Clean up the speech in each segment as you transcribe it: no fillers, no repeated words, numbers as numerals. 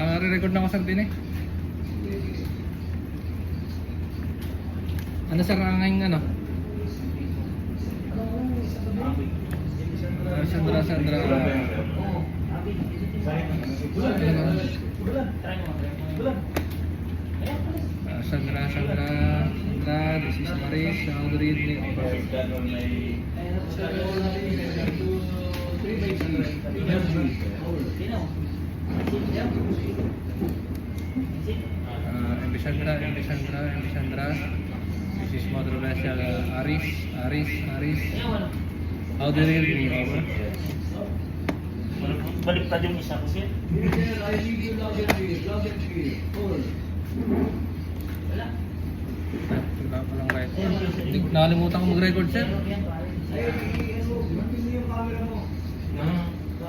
Re-record na ako sir din eh. Ano sir ang ngayong ano? Sandra. Sandra, this is Maris, how do you read MB Sandra, this is Mother Vessel, Aris, how do you read me? Balik pa yung isa ko siya. Wala pa lang right. Nakalimutan ko mag-record sir.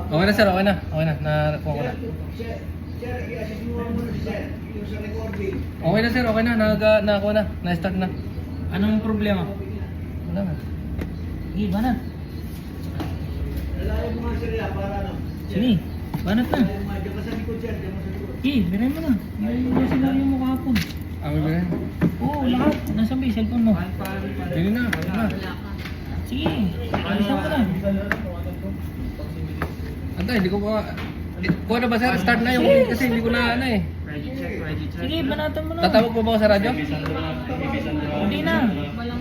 Okay na sir, okay na. Nakuha ko na. Okay na sir, okay na. Nakakuha na. Na-start na. Anong problema? Wala na. Sige, banat. Sige, banat na. Sige, biray mo na. Yung sinabi mo kahapon. Ako ba yan? Oo, lahat. Nasaan ba yung cellphone mo? Hindi na. Sige, alisan ko na. Antay, hindi ko pa... Kuha na ba sir? Start na yung ulit kasi hindi ko na ano eh. Sige, banatan mo na. Tatawag po ba ako sa radyo? Hindi na.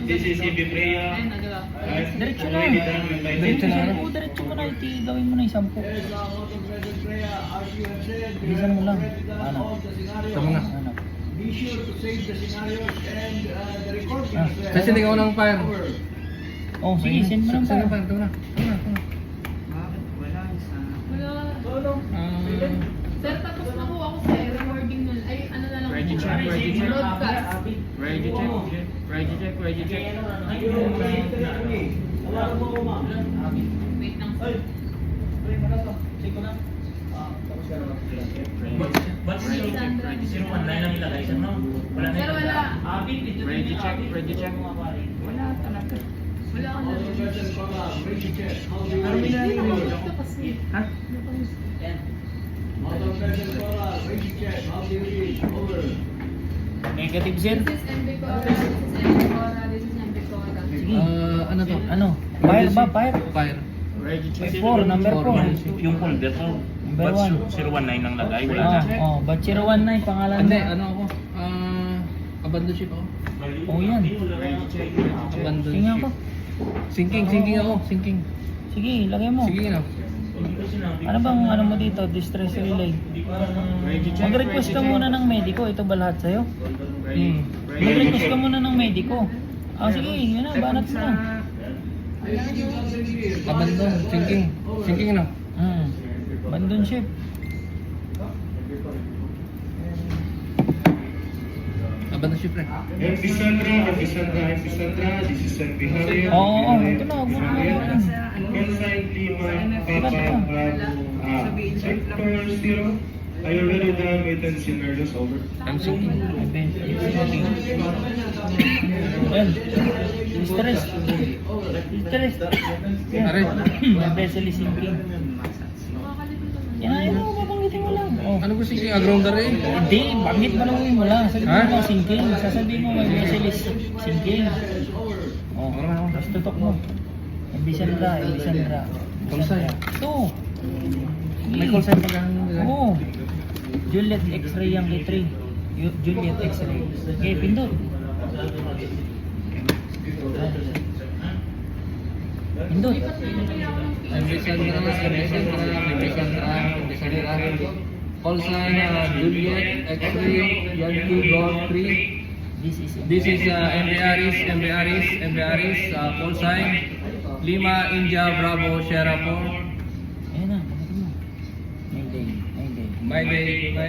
This is EB Freya. Diretso na. Diretso na. Oo, diretso mo na. Gawin mo na yung 10. Bilisan mo lang. Ano? Tama na. Ano? Be sure to save the scenarios and the recording. Kasi hindi ako ng fire. Oh, sige, send mo lang Send pa. ng fire. Tama na. Sir, tapos nakuha ko sa recording nun. Ay, ano na lang. Ready check. Broadcast. Ready check. Wait lang. Ba't Ready check. 019 lang ilagay sa no? Wala na. Sir, wala. Ready check. Wala talaga. Wala ka na. Ano Hindi nakamusta kasi. Ha? Negative sir. This is MB Cora. This is MB Cora. This is MB Cora. Sige. Ano to? Ano? Fire ba? Fire? Fire. May 4, number 4. Yung folder ko. Number Batch 1. 019 lang lagay. Wala na. Batch 019 pangalan Hindi, mo. ano ako? Abandon ship ako. Oh, yan. Abandon Sige ship. ako. Sinking ako. Sinking. Sige, lagay mo. Sige na. Ano bang ano mo dito? Distress relay. Mag-request ka muna ng medico. Ito ba lahat sa'yo? Mag-request ka muna ng medico. Sige, yun na. Banat mo na. Abandon. Sinking. Sinking na. Abandon ship. Abandon ship rin. MB Sandra, this is MB Harry. Oo, ito na. Huwag mo na yan. Consign Lima, Papa, Sector 0. Are you ready to maintenance scenarios? Over. I'm sinking. Well, distress. Aray. My vessel is sinking. Yan, ayaw mo, babanggitin mo lang. Ano ba sinking? Agrounder eh. Hindi, banggit mo lang mo lang. Sabihin mo sinking. Sasabihin mo my vessel is sinking. Tapos tutok mo. MB Sandra. Call sign. Ito. May call sign pag Oo. Juliet X-ray yung K3. Juliet X-ray. Okay, pindot. Pindot. MB Sandra. Call sign Juliet X-ray Yankee Golf 3. This is MB Aris. Call sign Lima India Bravo Sierra 4. Ayan na, pagkatin mo. Mayday. My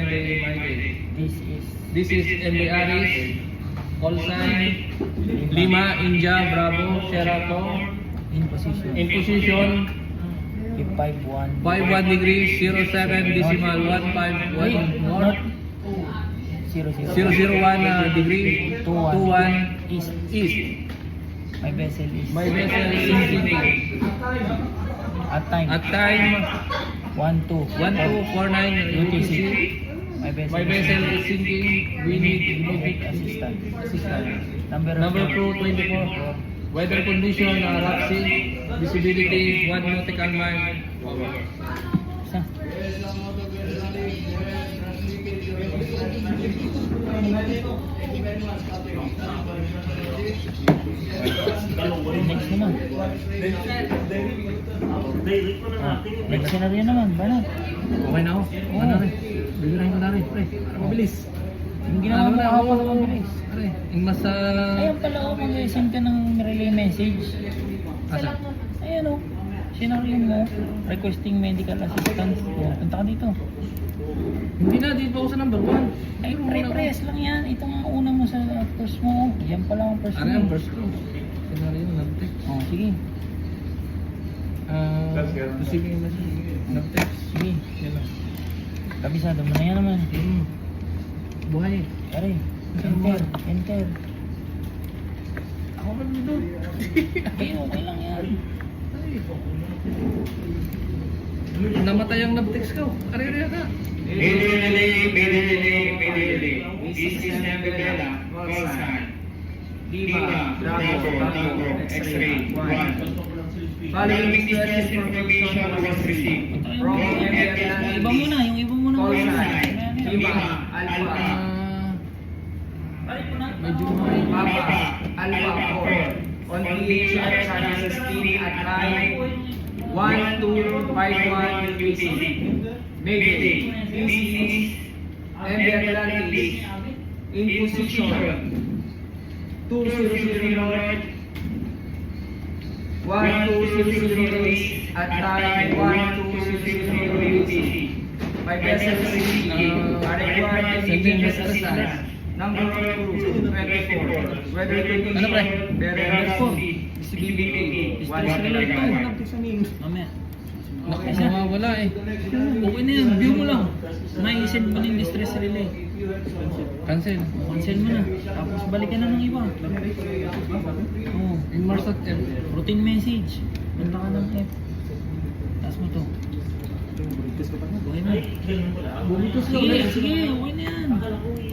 day. This is This is MB Aris. Call sign Lima India Bravo Sierra 4. in position. In position 51 51 degrees 07 decimal 151 north 00 001 degree 21 east. My vessel is My vessel is sinking. at time At time 1249 1249 UTC. My vessel is sinking. We need immediate assistant. assistance. Number Crew 24. Weather condition, rough sea, visibility 1 nautical mile. Over. Isa. Next naman. Next scenario naman, banat. Okay na ako. Oo. Ano rin? Bibirahin ko na rin, pre. Para mabilis. Yung ginawa mo kahapon na mabilis. Pre, yung mas Ayan pala ako, mag-send ka ng relay message. asa? Ayan o. Scenario mo, requesting medical assistance. O, punta ka dito. Hindi na, di pa ako sa number 1. Ay, pre-press lang yan. Ito nga una mo sa first mo. Yan pala ang first Ano yung mo. first ko? Scenario, nag-text. Oh, sige. Receiving message. Nag-text. Sige. Yan lang. Kabisado mo na yan naman. Buhay. Pare, enter, enter. Ako ba doon? Okay, okay lang yan. Namatay ang nag-text ko. Karera ka. Mayday. This is Nambela, call sign. Lima, Bravo, X-ray, 1. Following distress information was received from Yung iba muna, yung iba muna. call muna. sign. Lima, Alpha, Medyo may Papa, Alpha 4. On PHR Channel 16 at 9, 1251 UTC. Mayday, this is Ember Atlantis. In position 200 north, 1200 east at 9, 1200 UTC. My vessel sinking are required immediate assistance. Number 2, 24. Weather Ano, pre? condition, very visibility, 1 Mamaya. Nawawala eh. Okay na yan, view mo lang. May send mo na yung distress relay. Cancel. Cancel mo na. Tapos balikan na ng iba. Oh, Immerse at F. routine message. Punta ka ng F. Taas mo to. Okay na. Sige, sige, okay na yan.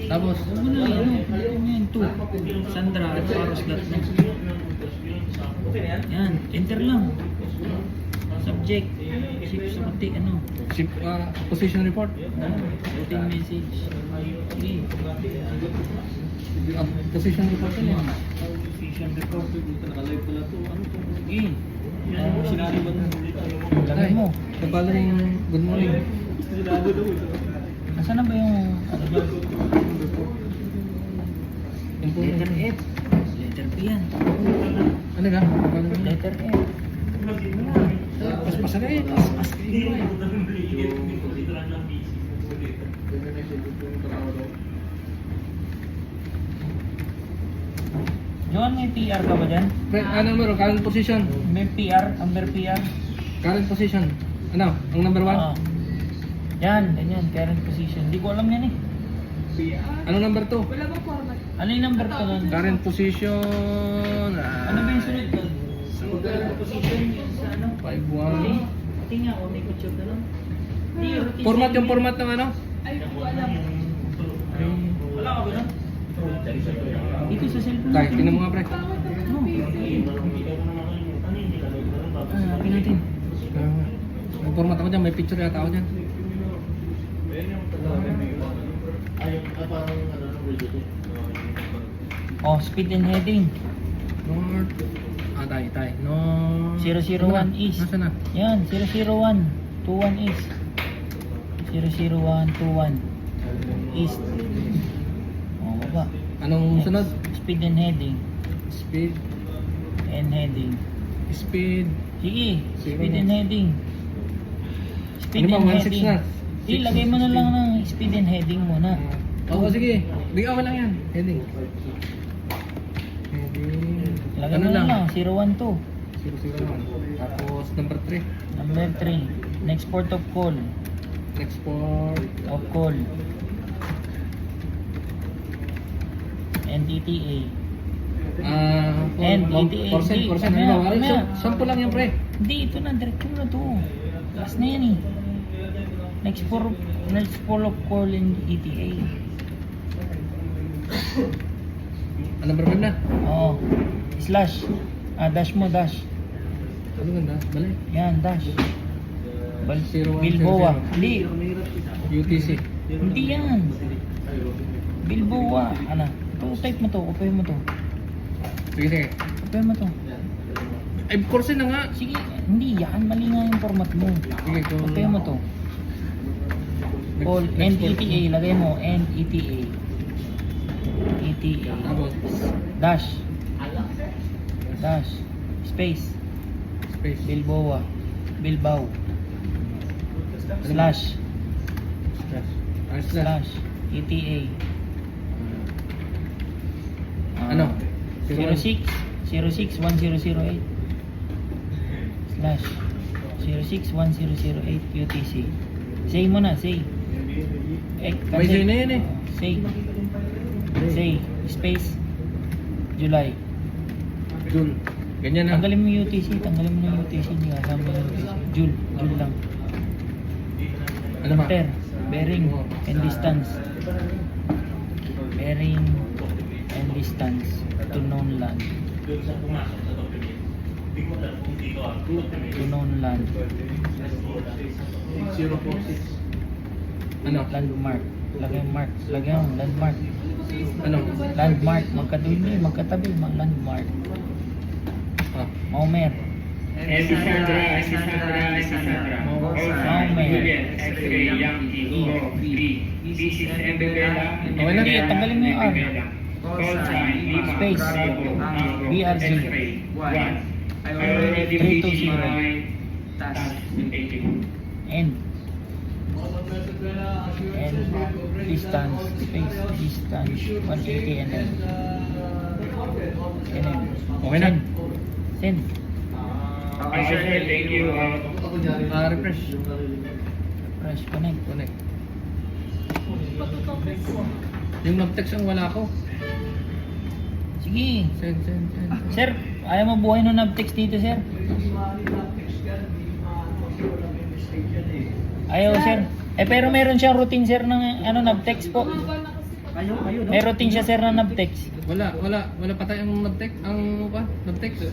Tapos, Huwag mo na, ano, pilitin mo yan. 2. Sandra at Paros.net. Yan, enter lang. Subject. Ship sa pati, ano. ship, position report. Routine message. Sige. Position report yun eh. Position report. Sige. Scenario ba na? Lagay mo. Kapala yung good morning. Nasaan na ba yung ano ba? Letter F. Letter P yan. Ano ka? Kapala yung Letter F. Pas-pas na eh. Pas-pas na eh. John, may PR ka ba dyan? Pre, ano number? Current position. May PR? Number PR? Current position. Ano? Ang number 1? Oo. Yan, ganyan. Current position. Hindi ko alam yan eh. Ano number 2? Wala bang format? Ano yung number ko nun? Current position. Ano ba yung sunod nun? Current position yun sa ano? 5-1. Pati nga, o may kutsyo ka nun. Format yung format ng ano? Ay, hindi ko alam. Wala ka ba nun? Dito sa cellphone. Tay, tingnan mo nga pre. Hanapin natin. Yung format ako dyan, may picture yata ako dyan. Oh, speed and heading. North. Tay. No. 001 east. Nasaan na? Yan, 001. 21 east. 001, 21 east. Oh, baba. Anong sunod? Speed and heading. Speed. Speed. Sige, speed and heading. Speed Ano ba, and 1.6 heading. na? Ilagay mo na lang ng speed and heading muna. Oo, sige. Bigyan ko lang yan. Heading. Ilagay Ano mo na lang? lang, 012. 001. Tapos number 3. Number 3, next port of call. Next port. Of call. NTTA. NTTA. Percent. Mamaya, Ano ba? mamaya. Sample lang yan pre. Hindi, ito na, direct mo na to. Last na yan eh. Next for of calling ETA. Ano ba na? Oo. Slash. Dash mo, dash. Ano ganda? Bali. Yan, dash. 0100. Bilboa. Hindi. UTC. Hindi yan. Bilboa. Ano? Ito, type mo to. Kopyahin mo to. Sige, sige. Kopyahin mo to. Ay, course na nga. Sige, hindi yan. Mali nga yung format mo. Sige, kung... Kopyahin mo to. Call end ETA. Lagay mo, end ETA. ETA. Tapos, Dash. Dash. Space. space. Bilboa. Bilbao. Slash. Slash. Slash. ETA. Ano? 06 1008 slash 06 1008 UTC. Say mo na, say. May say na yun eh. Say. Say. Space. July. Jul. Ganyan na. Tanggalin mo yung UTC. Tanggalin mo na yung UTC. Hindi kasama yung UTC. Jul. Jul lang. Ano ba? Enter. Bearing and distance. Bearing and distance to known land. To known land. 046. Ano? Landmark. Lagyan mark. Lagyan landmark. Ano? Landmark. Magkatabi. Landmark. Ah. Maumer. Sandra. Juliet, X-ray, Yankee, Go, B. This is Embebela. Okay na. Sige, tanggalin mo yung R. Call sign, Lima, Space. Bravo, Tango, BRG. X-ray, 1. I already 320. finished my task. Thank you. End. And distance. Space. Distance. 180 NM. NM. Okay na. Send. Okay, sir. Thank you. Refresh. Press connect. Connect. Yung mag-text ang wala ko. Sige. Send. Sir, ayaw mo buhay nung nab-text dito, sir? Ayaw, sir. Pero meron siyang routine, sir, ng nab-text po. May routine siya, sir, na nab-text. Wala patay ang nag-text. Ang pa? Nag-text.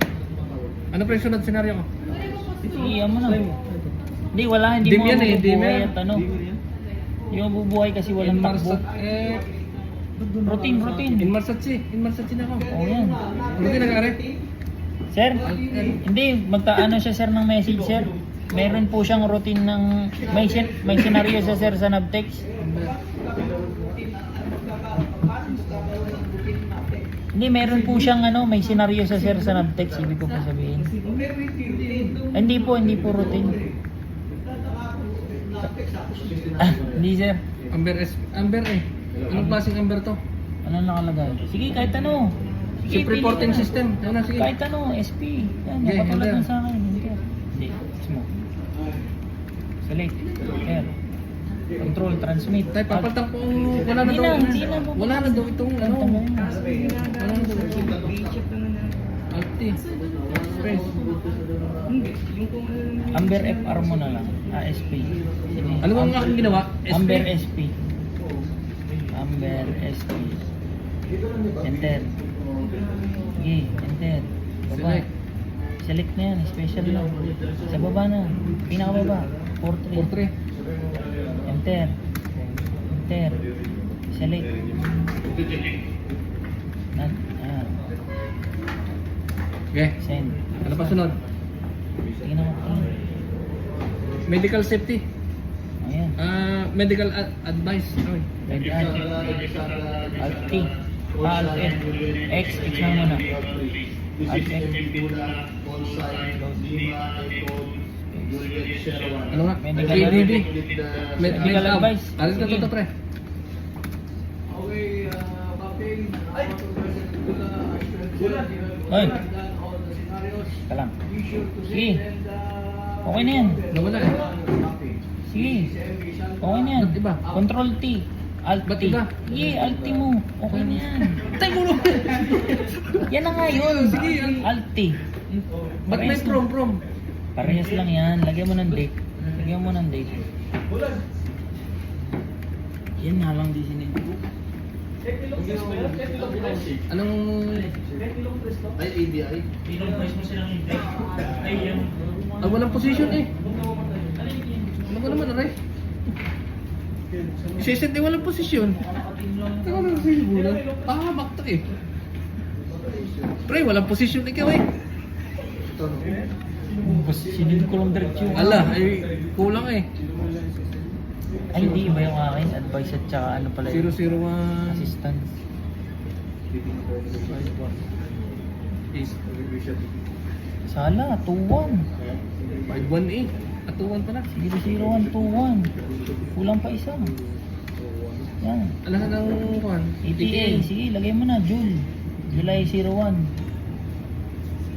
Ano pa yung sunod senaryo ko? Sige, mo na. Hindi, wala. Hindi Dim mo yan eh, dim mabubuhay yan. at ano. Hindi mo mabubuhay kasi walang takbo. Routine. In Marsatsi na ako. Oo, yan. Routine nag-ari? Sir, hindi. Magtaano siya, sir, ng message, sir. Meron po siyang routine ng... May senaryo siya, sir, sa nab-text. Hindi, meron po siyang may senaryo sa sir sa nab-text, ibig ko po sabihin. Hindi po routine. Hindi sir. Amber eh. Anong klaseng Amber to? Ano nakalagay? Sige, kahit ano. Sige, Ship reporting pili ka. system. Ano na, sige. Kahit ano, SP. Yan, Okay, napatulad enter. na sa akin. Hindi, mo. Select. Air. Control, transmit. Tay, papalitan ko. Wala na Hindi daw. na, hindi na. Wala na daw itong ano. Tanggalin mo. Wala na daw itong Alti. Express. Amber FR mo na lang. ASP. Sige. Ano bang aking ginawa? Amber SP. Amber SP. Enter. Sige, enter. Baba. Select. Select na yan, special lang. Sa baba na. Pinakababa. 4-3. 4-3. Enter. Enter. Select. Ayan. Okay. Send. Ano pa sunod? Tingnan mo. Medical safety. Ayan. Medical advice. Okay. Red Alt. Alt T. Alt N. X. X na muna. Alt X. Ano nga? Medical ADD. Medical advice. Alis na to pre. Hoy. Ka lang. Sige. Okay na yan. Nawala eh. Sige. Okay na yan. Ba't iba? Control T. Alt Ba't T. iba? Sige, Alt T mo. Okay na yan. Tay mo. Yan na nga yun. Sige. Alt T. Ba't may Parehas lang. prom? Parehas lang yan. Lagyan mo ng date. Lagyan Lagyan mo ng date. Yan nga lang di sinend ko. Anong... Ay, ABI? Ah, walang position eh. Ano ba naman, aray? Isesend eh, walang posisyon. Ikaw lang sa hibulan. Ah, bakta eh. Pre, walang posisyon ikaw eh. Basta sinend ko lang diretso. Ala, ay kulang eh. Ay, hindi iba yung akin. Advice at saka ano pala yun? 001 Assistance. is Sala, 2-1. 518. At 21 pala. 00121. Kulang pa isa. Yan. Alahan ng kuhan. ETA. Sige, lagay mo na. July 01.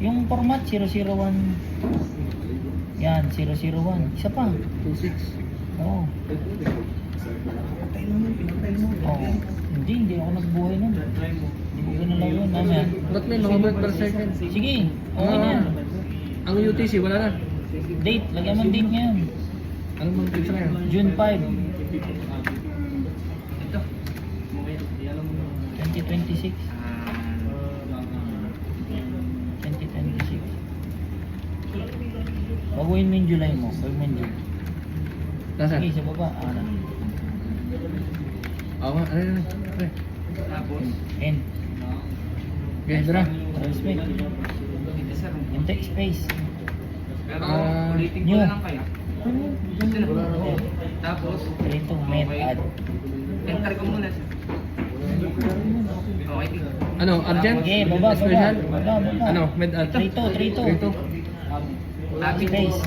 Yung format 001. Yan, 001. Isa pa. 26. Oo. Oo. Hindi ako nagbuhay nun. Hindi ko ginalaw yun. Mamaya. Ba't may mga birth per second? Sige, okay na yan. Ang UTC, wala na. Date, lagyan mo date ngayon. Anong mga pizza na yan? June 5. 2026. 2026. Baguhin mo yung July mo. Baguhin mo yung June. Nasaan? Sige, sa baba. Ano? Oo nga, ano. N. Okay, dara. Transmit. Intake space. Pero Ah, ulitin ko new. na lang kaya. Tapos, Dito, med add. enter ko muna siya. Okay. Ano, urgent? Okay, baba. Special? Baba. Ano, med-add? 3-2. Ito. Happy Space.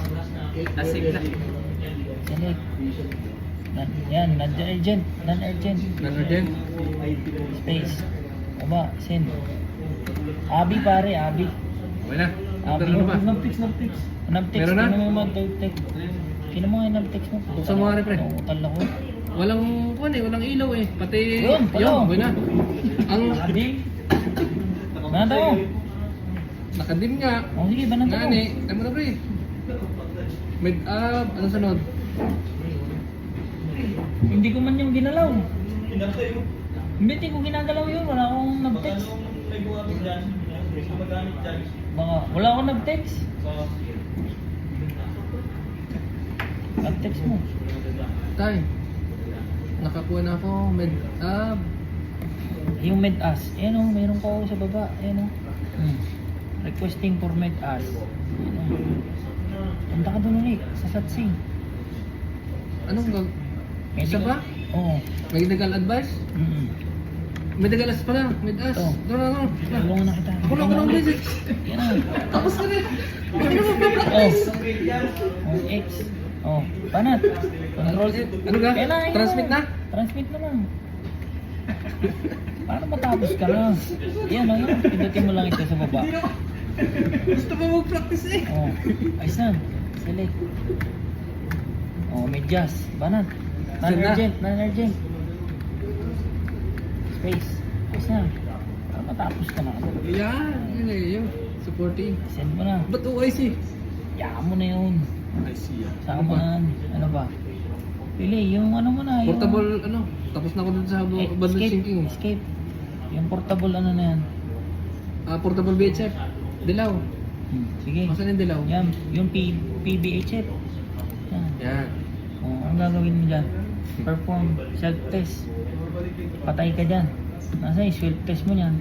Nasave na. Select. Yan, non-urgent. Non-urgent. Non-urgent? Space. Baba, send. Abi pare, Abi. Okay na. Abi. Enter na ba? Nag-text. Meron na? Kino mo mag-text. Kino mo nga nag-text mo. Buksan mo nga rin, pre. Utal ako. Walang kuhan eh, walang ilaw eh. Pati... Yun, pala. okay na. Ang... Abi. Banata ko. Nakadim nga. O sige, banata ko. Ngani, tayo mo na pre. Med-up, anong sunod? Hindi ko man yung ginalaw. Hindi ko ginagalaw yun. Wala akong nag-text. Baka, wala akong nag-text. Nag-text mo. Tay, nakakuha na ako, med-up. Yung med-as. Ayan o, mayroon ko sa baba. Ayan o. Requesting for med-as. Ayan o. Punta ka doon ulit sa Satsing. Anong gag... Isa ba? Oo. Medical advice? Medical advice pala, med-as. Ito. Doon. Tulungan na kita. Ako lang visit. Yan o. Tapos na rin. Oh. X. Oh. Panat. Control. Ano ka? Yan na. Transmit na? Transmit na lang. Paano matapos ka na? Yan o. Pindutin mo lang ito sa baba. Gusto mo mag-practice eh. Oh. Ayos na. Select. Oh, medyas. Banat. Non-urgent. Space. Ayos na. Para matapos ka na. Yan, yun eh, yun. Supporting. Send mo na. Ba't OIC? Yaan mo na yun. I see ya. Saan mo na. Ano ba? Pili, yung ano mo na. Yung... Portable, ano? Tapos na ako dun sa bundle sinking. Escape. Yung portable ano na yan. Portable VHF. Dilaw. Sige. Masan yung dilaw? Yan. Yung PBHF. Yan. Yan. Oh, ang gagawin mo dyan? Perform self-test. Patay ka dyan. Nasa yung self-test mo yan?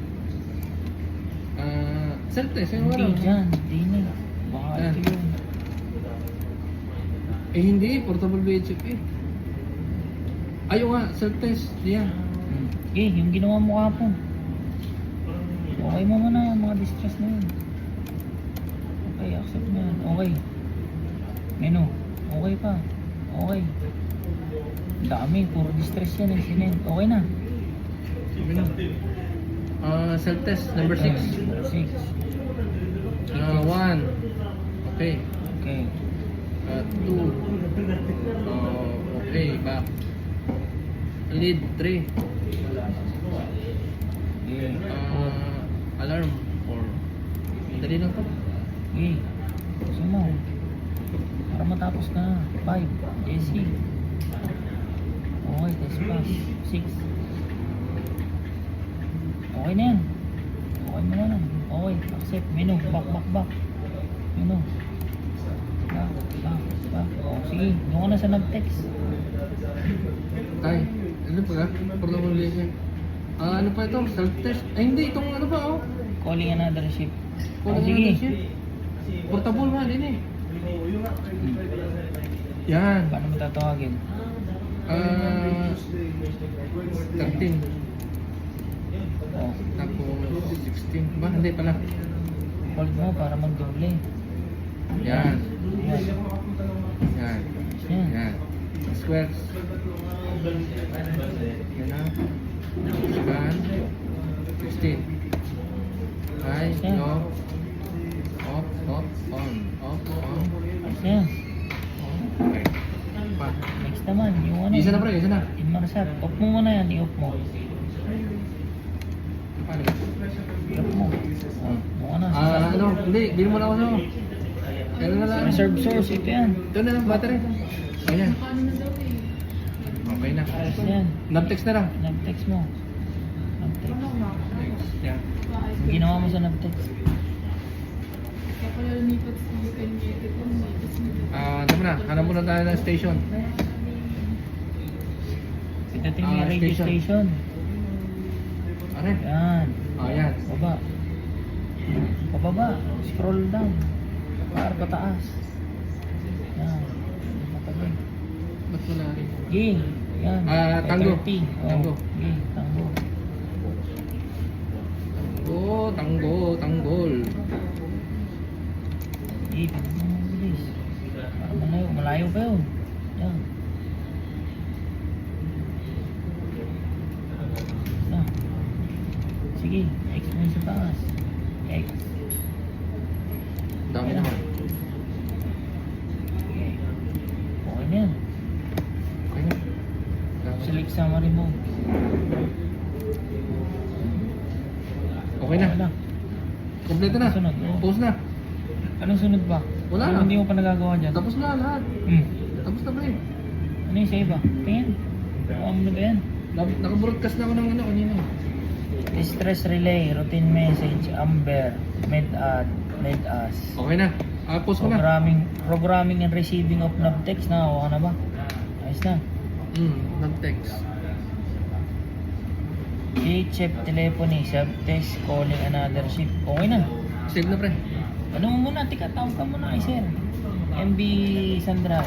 Self-test, yung wala. Hindi dyan. Hindi na. Baka Yan. ito yun. Eh hindi, portable VHF eh. Ayaw nga, self-test. Yan. Eh, yung ginawa mo kapon. Okay mo muna yung mga distress na yun. Okay, accept mo yan. Okay. Menu. Okay pa. Okay. Ang dami, puro distress yan eh. Sinend. Okay na. Self-test, number 6. Number 6. 1. Okay. Okay. 2. Okay, back. Lead 3. Okay. Alarm 4. Dali lang to. Okay. Gusto mo. Para matapos Tapos na. 5. Jesse. Okay, test pass. 6. Okay na yan. Okay mo na lang. Okay, accept. Menu. Back. Menu. Back. Oh, sige. Doon ka na sa nag-text. Tay, ano pa ka? Portable lesson. Ano pa ito? Self-test? Ay hindi, itong ano pa oh. Calling another ship. Oh, Portable sige. lesson. Portable man, din eh. Yan. Paano mo tatawagin? 13. Oh, Tapos 16. Ba? Hindi pala. hold mo para magdoble. Yan. Yan. Yan. Yan. Yan. Squares. Yan na. Span. 16. High, Yan. low. Off, on. Off, on. Ayos na yan. Okay. Pa. Next naman, yung ano. Isa na pre, isa na. Inmarsat. Off mo muna yan, i-off mo. Paano? I-off mo. Oh, mukha na. Ano? Hindi, bilhin mo na ako sa'yo. Ano na lang? Reserve source, ito yan. Ito na lang, battery. Ayan. Paano na daw eh? Okay na. Ayos na yan. Nag-text na lang. Nag-text mo. Nag-text. Ano na? Yan. Ang ginawa mo sa nag-text. Kaya pala lumipat sa United ko. Tama na. Hanap muna tayo ng station. Pitatin mo yung radio Station. station. Ano? Yan. Yan. Baba. Pababa. Scroll down. Para pataas. Yan. Patabi. Ba't wala rin? Ging. Yan. Tango. 30. Oh. Tango. Ging. Tango. Tanggol. Ipin mo ng bilis. Para malayo. Malayo pa yun. Yan. Na. Sige. X mo yun sa taas. X. Dami naman. Okay na yan. Okay na. Select summary mo. Okay na. Kompleto na. Sunod. Post na. Anong sunod pa? Wala Ano na. hindi mo pa nagagawa dyan? Tapos na lahat. Hmm. Tapos na pre. Ano yung sa iba? Tingin. Ano na ba yan? Naka-broadcast na ako ng ano kanina. Stress relay, routine message, Amber, med-add, med-as. Okay na. Post ko na. Programming and receiving of nav text na. O na ba? Ayos na. Nag-text. Chip, telephony, sub-text, calling another ship. Okay na. Save na pre. Ano mo muna? Tika, tawag ka muna kay sir. MB Sandra.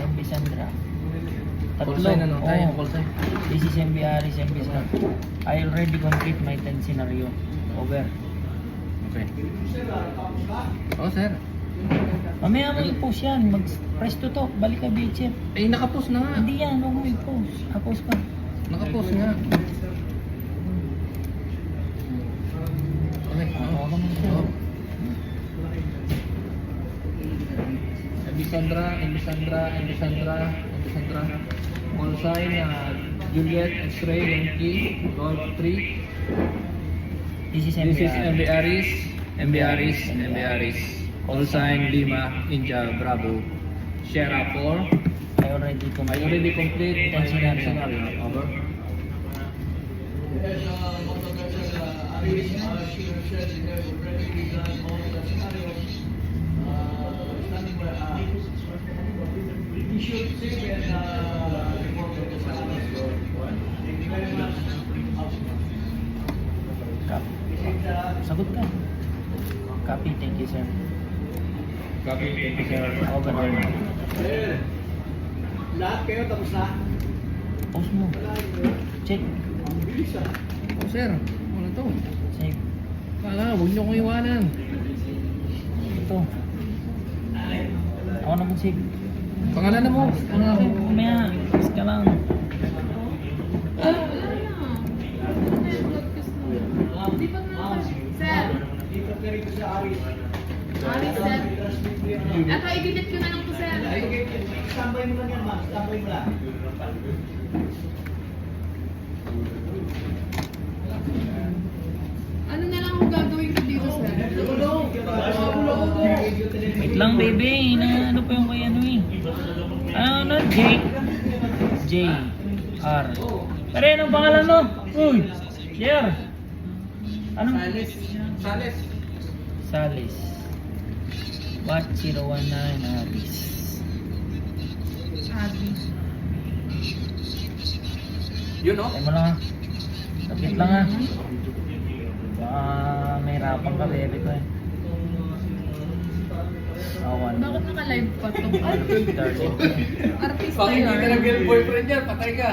Call sign ano? Tayo, Oo. call sign. This is MB Aris, MB Sandra. I already complete my 10 scenario. Over. Okay. Oh, sir. Mamaya mo i-post yan. Mag-press to talk. Balik ka, bitch. Naka-post na nga. Hindi yan. Huwag mo i-post. Post ka. Naka-post nga. Okay. Tawagan mo siya. Oh. Sandra. Call sign, Juliet, X-ray, Yankee, Golf 3. This is This is MB MB Aris. Call sign, Lima, India, Bravo. Sierra 4. I already I already complete my 10 scenario. scenario. Over. Sagot ka. Copy. Thank you, sir. Copy, thank you, sir. Over. Lahat kayo tapos na? Post mo. Check. Oh, sir. Ano to? Save. Huwag niyo kong iwanan. Ito. Ako na mag-save. Pangalan na mo. Mamaya. Post ka lang. Di ba na? Sir! Aris, sir. Ito, i-delete ko na lang po, sir. Standby mo lang yan, ma'am. Standby mo lang. Ano na lang ang gagawin ko dito, sir? Wait lang, baby. Ano pa yung kay ano eh. Ano? J. R. Pero yan ang pangalan mo. Uy! JR. Ano? Sales. Salis. What 019 Aris. Abby. Yun oh. Tayo mo lang ha. Tapit lang ha. Baka may rapang ka, bebe ko eh. Awan. Bakit naka-live pa to? Darling. Artista Bakit hindi ka yun. nag-girlboyfriend yan? Patay ka.